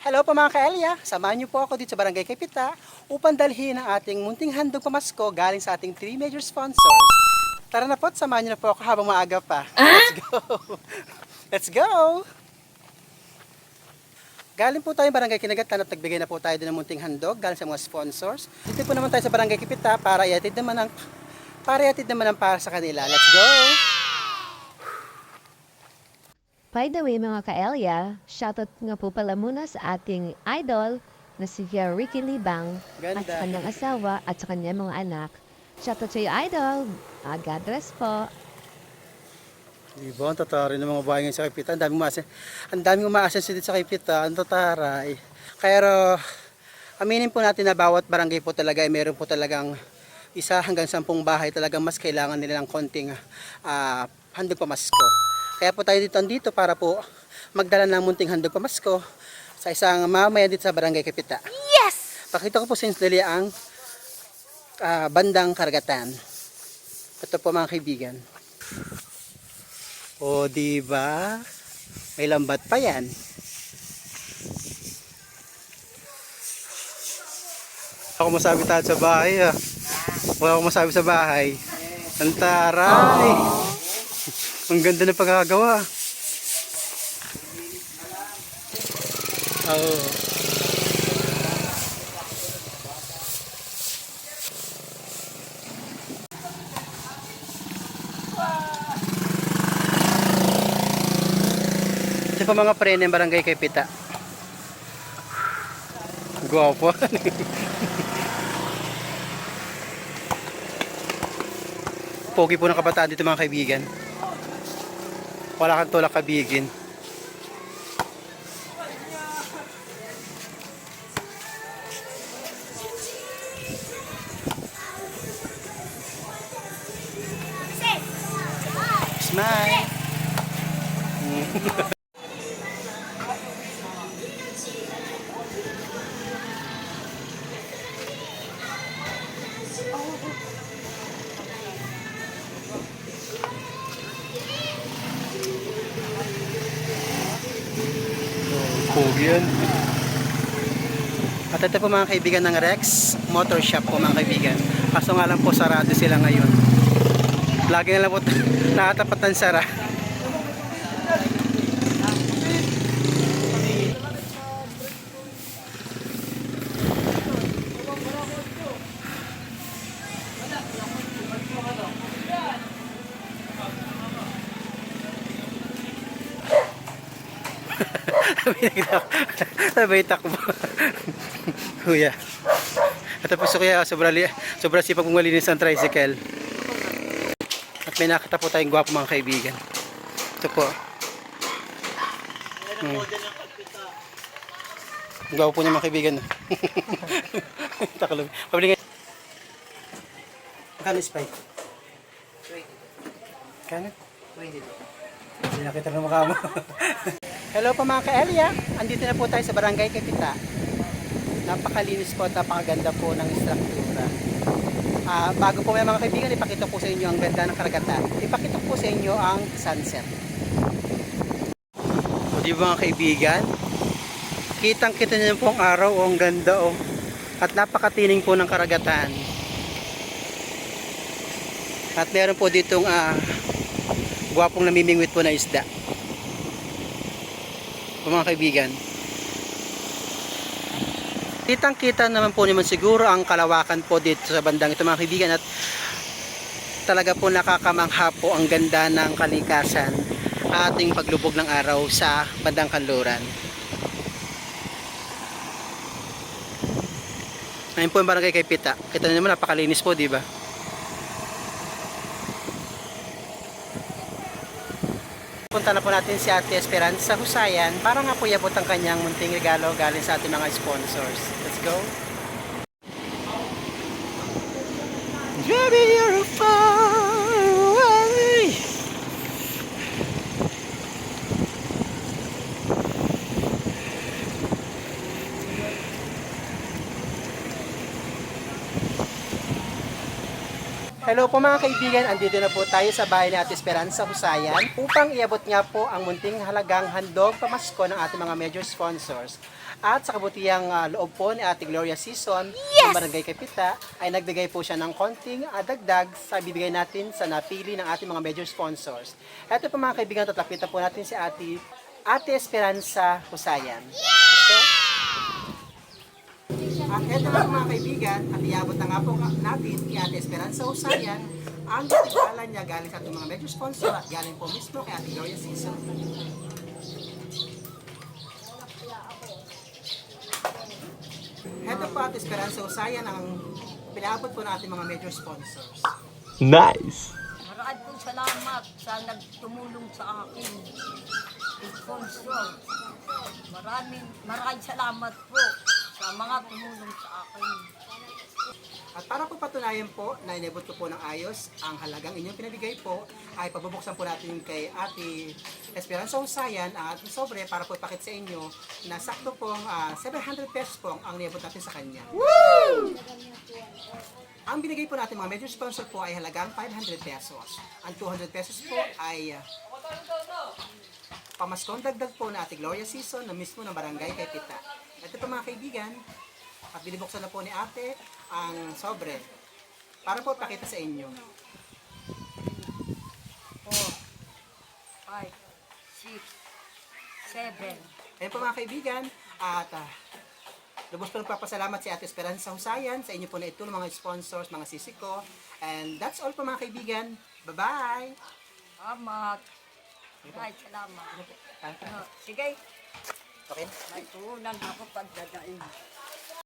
Hello po mga ka-Elia, samahan niyo po ako dito sa Barangay Kaypita upang dalhin ang ating munting handog pamasko galing sa ating 3 major sponsors. Tara na po at samahan niyo na po ako habang maaga pa. Let's go! Let's go! Galing po tayo Barangay Kinagatan at nagbigay na po tayo din ng munting handog galing sa mga sponsors. Dito po naman tayo sa Barangay Kaypita para ihatid naman ang para sa kanila. Let's go! By the way mga ka-Elia, shoutout nga po pala muna sa ating idol na si Ricky Libang at Ganda. sa kanyang asawa at sa kanyang mga anak. Shoutout sa iyo idol. God bless po. Diba, ang tataray ng mga bahay ngayon sa Kaypita. Ang daming umaasenso dito sa Kaypita. Ang tataray. Pero, aminin po natin na bawat barangay po talaga ay meron po talagang 1 hanggang 10 bahay talagang mas kailangan nila ng konting handog pamasko. Kaya po tayo dito para po magdala ng munting handog pamasko sa isang mamamayan dito sa Barangay Kaypita. Yes! Pakita ko po sa inyo ang bandang karagatan. Ito po mga kaibigan. O diba? May lambat pa yan. Ako masabi tayo sa bahay Wala akong masabi sa bahay. Ang taray. Ang ganda ng pagkakagawa. Oh. Ito pa mga pre ng Barangay Kaypita. Gwapo. Pogi po ng kabataan dito mga kaibigan. Wala kang tulak kabigin. Smile. Pogi yan. At ito po mga kaibigan ng Rex Motor Shop po mga kaibigan. Kaso nga lang po sarado sila ngayon. Lagi na lang po nakatapat ng sara. Sabay takbo. Kuya. Ito po kuya, sobra sipag mong malinis ang tricycle. At may nakita po tayong gwapo mga kaibigan. Ito po. Gwapo po niya mga kaibigan. Takalog. Pabili nga. Kano spike? Kano? Hindi nakita ng mukha mo. Hello po mga ka-Elia. Andito na po tayo sa Barangay Kaypita. Napakalinis po at napakaganda po ng istruktura. Bago po mga kaibigan, ipakita po sa inyo ang ganda ng karagatan. Ipakita po sa inyo ang sunset. O di ba mga kaibigan? Kitang-kita niyo po ang araw. Ang ganda o. At napakatining po ng karagatan. At meron po ditong gwapong namimingwit po na isda. O mga kaibigan. Kitang-kita naman po naman siguro ang kalawakan po dito sa bandang ito mga kaibigan at talaga po nakakamangha po ang ganda ng kalikasan ating paglubog ng araw sa bandang kanluran. Ngayon po yung Barangay Kaypita. Kita niyo naman napakalinis po, di ba? Punta na po natin si Ate Esperanza Husayan para nga po iabot ang kanyang munting regalo galing sa ating mga sponsors. Let's go! Baby, you're far away. Hello po mga kaibigan, andito na po tayo sa bahay ni Ate Esperanza Husayan upang iabot nga po ang munting halagang handog pamasko ng ating mga major sponsors. At sa kabutihang loob po ni Ate Gloria Season ng Barangay Kapita ay nagbigay po siya ng konting dagdag sa bibigay natin sa napili ng ating mga major sponsors. Ito po mga kaibigan, tatapitan po natin si Ate Esperanza Husayan. Ito. At eto nga mga kaibigan, at iabot na nga po natin kay Ate Esperanza Husayan ang katibalan niya galing sa ating mga major sponsor at galing po mismo kay Ate Gloria Season. Eto po Ate Esperanza Husayan ang pinaabot po ng ating mga major sponsors. Nice! Maraming po salamat sa nagtumulong sa akin. Sponsor. Maraming salamat po sa mga tumulong sa akin. At para po patunayan po na inabot ko po ng ayos ang halagang inyong pinabigay po, ay pabubuksan po natin kay Ate Esperanza Husayan ang ating sobre para po ipakita sa inyo na sakto pong 700 pesos po ang inabot natin sa kanya. Ang binigay po natin mga major sponsor po ay halagang 500 pesos. Ang 200 pesos po ay pamaskong dagdag po na Ate Gloria Season na mismo ng Barangay Kapita. Ito po mga kaibigan, at binibuksan na po ni ate ang sobre para po pakita sa inyo. 4, 5, 6, 7. Ayan po mga kaibigan, at lubos po nagpapasalamat si Ate Esperanza Husayan sa inyo po na ito ng mga sponsors, mga sisi ko. And that's all po mga kaibigan. Bye-bye! Salamat. Maraming salamat. Sige, Okay? may tuunan ako pagdadain.